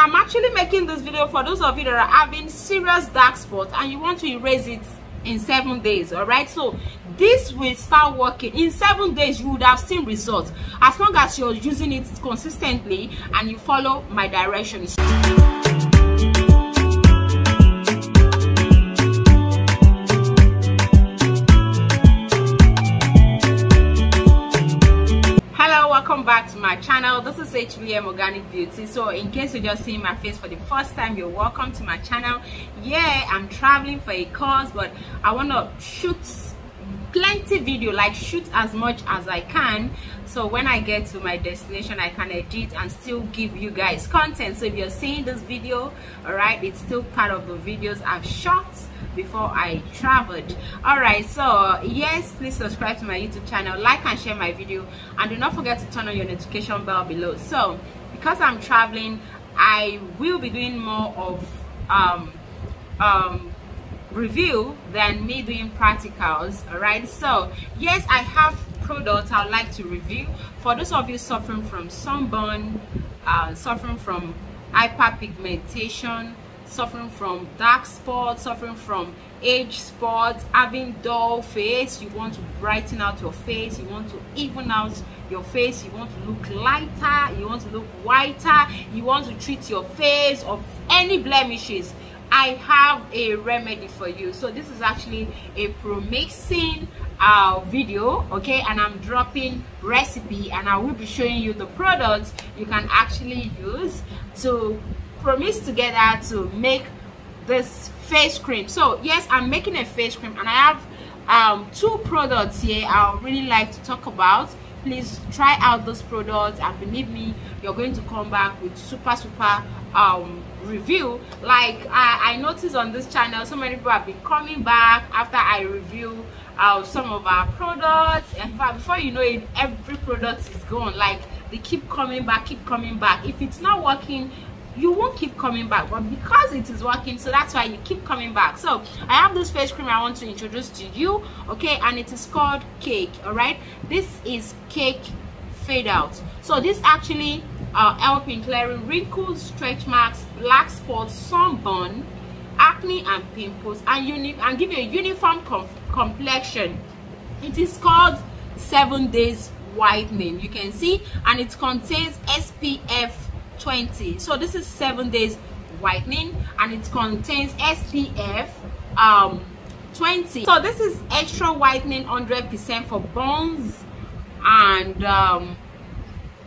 I'm actually making this video for those of you that are having serious dark spots and you want to erase it in 7 days. All right, so this will start working in 7 days. You would have seen results as long as you're using it consistently and you follow my directions. Welcome back to my channel. This is HBM Organic Beauty. So in case you're just seeing my face for the first time, you're welcome to my channel. Yeah, I'm traveling for a cause, but I want to shoot plenty video, like shoot as much as I can, so when I get to my destination I can edit and still give you guys content. So if you're seeing this video, all right, it's still part of the videos I've shot before I traveled. All right, so yes, please subscribe to my YouTube channel, like and share my video, and do not forget to turn on your notification bell below. So because I'm traveling, I will be doing more of review than me doing practicals. All right, so yes, I have products I would like to review for those of you suffering from sunburn, suffering from hyperpigmentation, suffering from dark spots, suffering from age spots, having dull face. You want to brighten out your face, you want to even out your face, you want to look lighter, you want to look whiter, you want to treat your face of any blemishes. I have a remedy for you. So this is actually a PROMIXing video, okay, and I'm dropping recipe and I will be showing you the products you can actually use to PROMIX together to make this face cream. So yes, I'm making a face cream and I have 2 products here I would really like to talk about. Please try out those products and believe me, you're going to come back with super review. Like I noticed on this channel, so many people have been coming back after I review some of our products, and before you know it, every product is gone. Like they keep coming back. If it's not working, you won't keep coming back, but because it is working, so that's why you keep coming back. So I have this face cream I want to introduce to you, okay, and it is called Cake. All right, this is Cake Fade Out. So this actually help in clearing wrinkles, stretch marks, black spots, sunburn, acne and pimples, and give you a uniform complexion. It is called 7 days whitening, you can see, and it contains SPF 20. So this is 7 days whitening and it contains SPF 20. So this is extra whitening 100% for bones and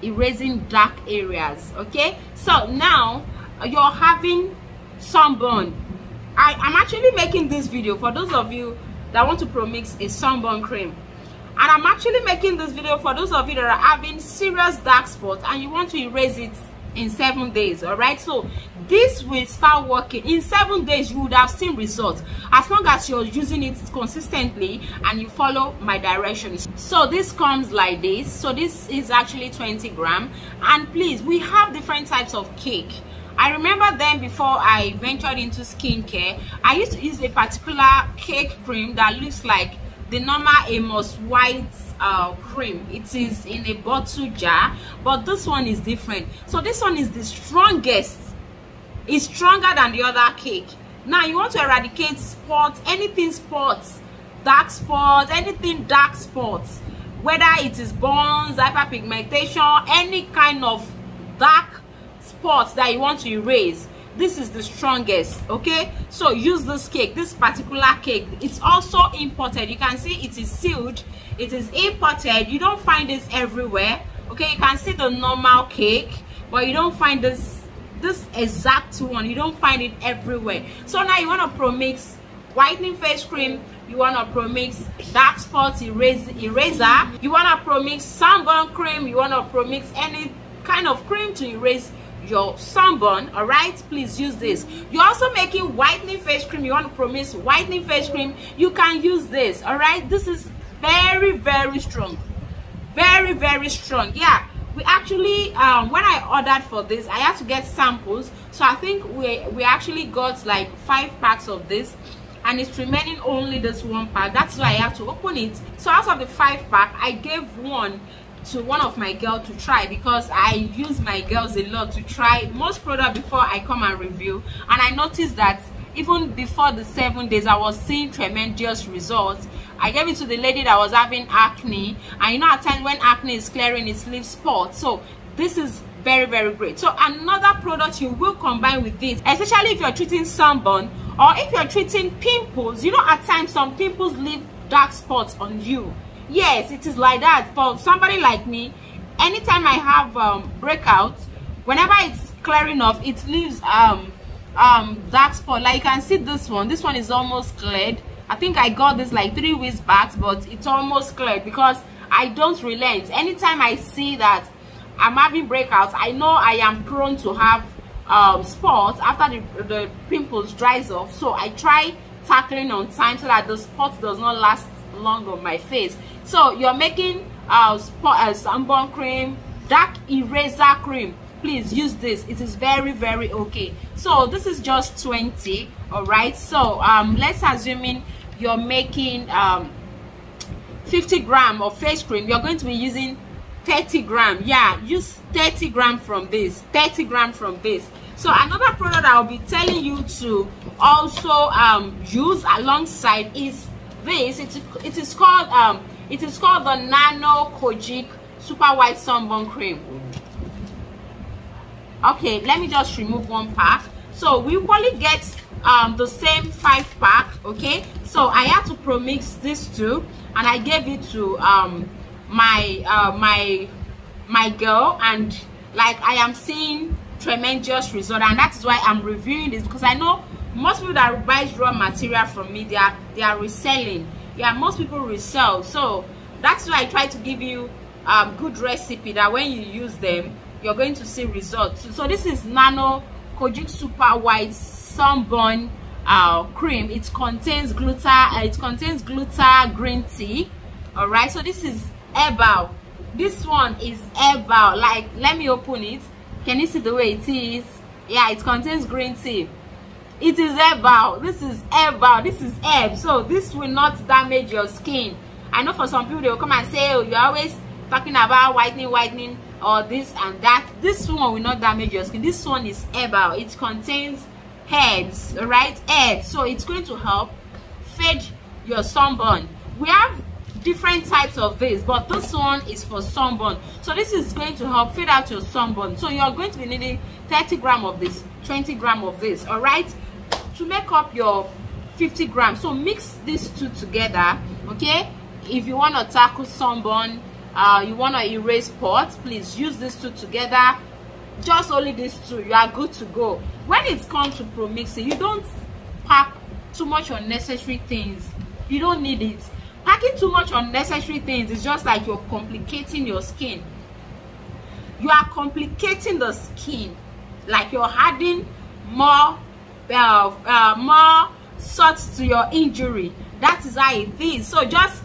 erasing dark areas. Okay, so now you're having sunburn. I'm actually making this video for those of you that want to PROMIX a sunburn cream, and I'm actually making this video for those of you that are having serious dark spots and you want to erase it in 7 days. All right, so this will start working in 7 days. You would have seen results as long as you're using it consistently and you follow my directions. So this comes like this. So this is actually 20 grams, and please, we have different types of cake. I remember then, before I ventured into skincare, I used to use a particular cake cream that looks like the normal Amos White cream. It is in a bottle jar, but this one is different. So this one is the strongest. It's stronger than the other cake. Now you want to eradicate spots, anything spots, dark spots, anything dark spots, whether it is burns, hyperpigmentation, any kind of dark spots that you want to erase. This is the strongest, okay? So use this cake, this particular cake. It's also imported. You can see it is sealed, it is imported. You don't find this everywhere, okay? You can see the normal cake, but you don't find this exact one. You don't find it everywhere. So now you want to PROMIX whitening face cream, you want to PROMIX dark spots eraser, you want to PROMIX sunburn cream, you want to PROMIX any kind of cream to erase your sunburn. All right, please use this. You're also making whitening face cream, you want to PROMIX whitening face cream, you can use this. All right, this is very strong, very strong. Yeah, we actually when I ordered for this, I had to get samples, so I think we actually got like 5 packs of this, and it's remaining only this 1 pack. That's why I have to open it. So out of the 5 pack, I gave one to one of my girls to try, because I use my girls a lot to try most product before I come and review, and I noticed that even before the 7 days I was seeing tremendous results. I gave it to the lady that was having acne, and you know at times when acne is clearing, it leaves spots. So this is very, very great. So another product you will combine with this, especially if you're treating sunburn or if you're treating pimples. You know at times some pimples leave dark spots on you. Yes, it is like that for somebody like me. Anytime I have breakouts, whenever it's clearing off, it leaves dark spot. Like you can see this one is almost cleared. I think I got this like 3 weeks back, but it's almost cleared because I don't relent. Anytime I see that I'm having breakouts, I know I am prone to have spots after the pimples dries off. So I try tackling on time so that the spot does not last long on my face. So you're making sunburn cream, dark eraser cream. Please use this. It is very, very okay. So this is just 20. All right, so let's assume you're making 50 grams of face cream. You're going to be using 30 grams. Yeah, use 30 grams from this, 30 grams from this. So another product I'll be telling you to also use alongside is this. It is called the Nano Kojic Super White Sunburn Cream. Okay, let me just remove one pack. So we only get the same 5 pack. Okay, so I had to PROMIX this too, and I gave it to my girl, and like I am seeing tremendous result, and that is why I'm reviewing this, because I know most people that buy raw material from me, they are reselling. Yeah, most people resell. So that's why I try to give you good recipe that when you use them, you're going to see results. So this is Nano Kojic Super White Sunburn cream. It contains gluta green tea. All right, so this is herbal. This one is herbal. Like, let me open it. Can you see the way it is? Yeah, it contains green tea. It is herbal. This is herbal. This is herb. So this will not damage your skin. I know for some people they will come and say, oh, you're always talking about whitening or this and that. This one will not damage your skin. This one is herbal. It contains herbs, right? Herbs. So it's going to help fade your sunburn. We have different types of this, but this one is for sunburn. So this is going to help fade out your sunburn. So you're going to be needing 30 grams of this, 20 grams of this, all right, to make up your 50 grams. So mix these two together. Okay, if you want to tackle sunburn, you want to erase spots, please use these two together. Just only these two, you are good to go. When it comes to PROMIXing, you don't pack too much unnecessary things. You don't need it. Packing too much unnecessary things is just like you're complicating your skin. You are complicating the skin, like you're adding more salts to your injury. That is how it is. So just,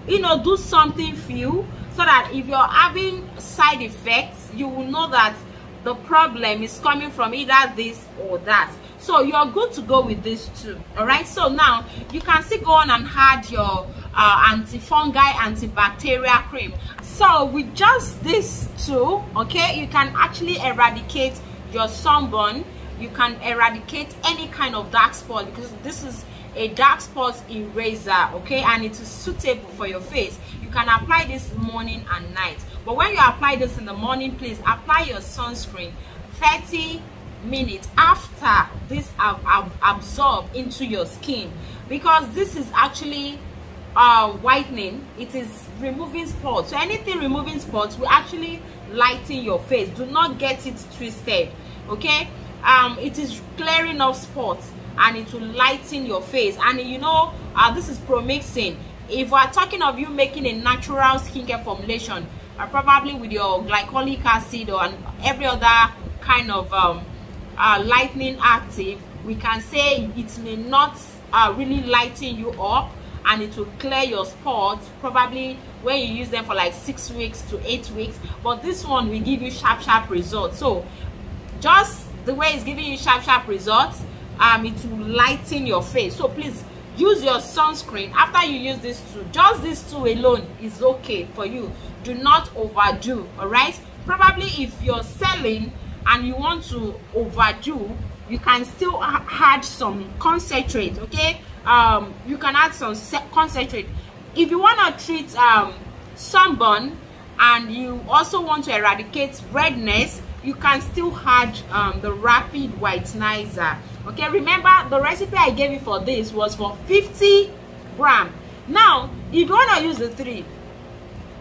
you know, do something few, so that if you're having side effects, you will know that the problem is coming from either this or that. So you're good to go with this too. All right, so now you can still go on and add your antifungal, antibacterial cream. So with just this two, okay, you can actually eradicate your sunburn. You can eradicate any kind of dark spot, because this is a dark spot eraser, okay, and it is suitable for your face. You can apply this morning and night, but when you apply this in the morning, please apply your sunscreen 30 minutes after this absorb into your skin, because this is actually whitening. It is removing spots. So anything removing spots will actually lighten your face. Do not get it twisted, okay? It is clearing off spots and it will lighten your face. And you know, this is PROMIXing. If we're talking of you making a natural skincare formulation, probably with your glycolic acid or every other kind of lightening active, we can say it may not really lighten you up, and it will clear your spots probably when you use them for like 6 weeks to 8 weeks. But this one will give you sharp results. So just the way it's giving you sharp results, it will lighten your face. So please use your sunscreen after you use this two. Just these two alone is okay for you do not overdo. All right, probably if you're selling and you want to overdo, you can still add some concentrate. Okay, you can add some concentrate if you want to treat sunburn and you also want to eradicate redness. You can still add the rapid whitenizer. Okay, remember the recipe I gave you for this was for 50 grams. Now if you want to use the 3,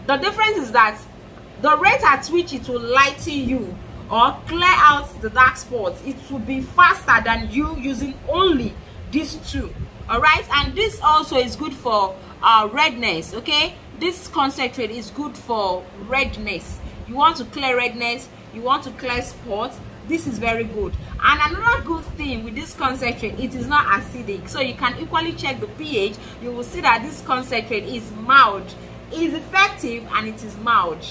the difference is that the rate at which it will lighten you or clear out the dark spots, it will be faster than you using only these 2. All right, and this also is good for redness. Okay, this concentrate is good for redness. You want to clear redness, you want to clear spots, this is very good. And another good thing with this concentrate, it is not acidic, so you can equally check the pH. You will see that this concentrate is mild, is effective, and it is mild.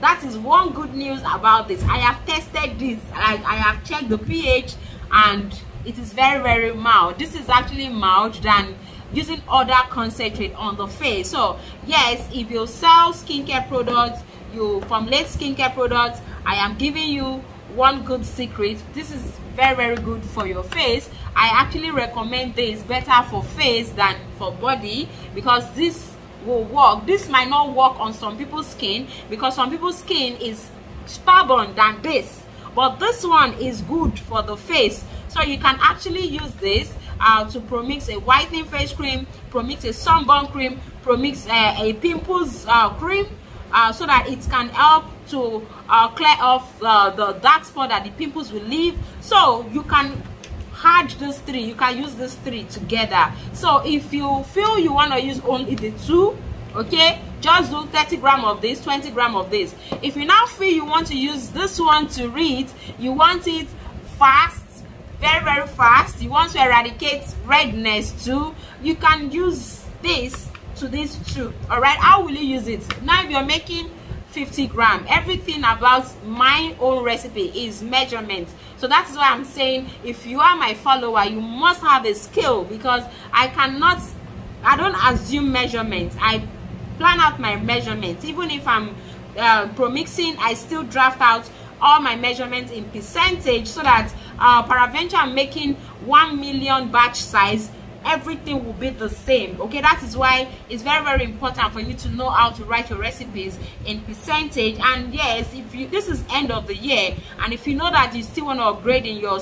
That is one good news about this. I have tested this, like I have checked the pH, and it is very, very mild. This is actually mild than using other concentrate on the face. So yes, if you sell skincare products, you formulate skincare products, I am giving you one good secret. This is very, very good for your face. I actually recommend this better for face than for body, because this will work. This might not work on some people's skin because some people's skin is stubborn than this, but this one is good for the face. So you can actually use this to PROMIX a whitening face cream, PROMIX a sunburn cream, PROMIX a pimples cream, so that it can help to clear off the dark spot that the pimples will leave. So you can add these 3, you can use these 3 together. So if you feel you want to use only the 2, okay, just do 30 grams of this, 20 grams of this. If you now feel you want to use this one to read, you want it fast, very, very fast, you want to eradicate redness too, you can use this to this 2. All right, how will you use it? Now if you're making 50 grams, everything about my own recipe is measurement. So that's why I'm saying, if you are my follower, you must have a skill, because I don't assume measurements. I plan out my measurements. Even if I'm PROMIXing, I still draft out all my measurements in percentage, so that peradventure I'm making 1 million batch size, everything will be the same. Okay, that is why it's very, very important for you to know how to write your recipes in percentage. And yes, if you, this is end of the year, and if you know that you still want to upgrade in your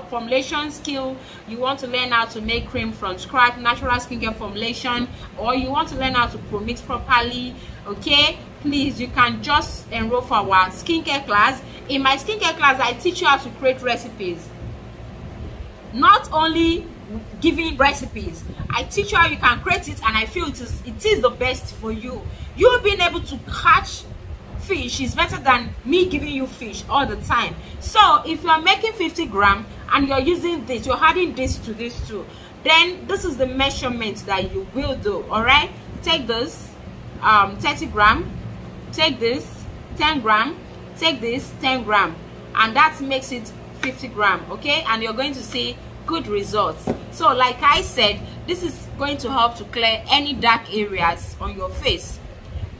formulation skill, you want to learn how to make cream from scratch, natural skincare formulation, or you want to learn how to PROMIX properly, okay, please, you can just enroll for our skincare class. In my skincare class, I teach you how to create recipes. Not only giving recipes, I teach you how you can create it, and I feel it is the best for you. You being able to catch fish is better than me giving you fish all the time. So if you are making 50 grams and you're using this, you're adding this to this too, then this is the measurement that you will do. All right, take this 30 grams, take this 10 grams, take this 10 grams, and that makes it 50 grams. Okay, and you're going to see good results. So like I said, this is going to help to clear any dark areas on your face,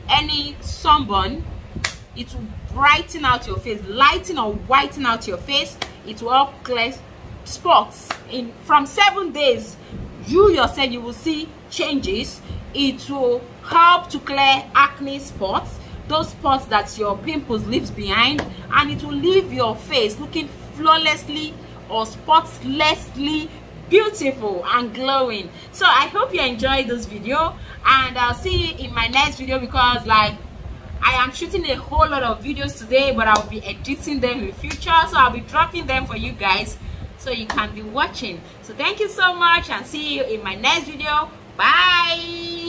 any sunburn. It will brighten out your face, lighten or whiten out your face. It will help clear spots. From 7 days, you yourself, you will see changes. It will help to clear acne spots, those spots that your pimples leaves behind, and it will leave your face looking flawlessly or spotlessly beautiful and glowing. So I hope you enjoyed this video, and I'll see you in my next video, because like I am shooting a whole lot of videos today, but I'll be editing them in future, so I'll be dropping them for you guys so you can be watching. So thank you so much, and see you in my next video. Bye.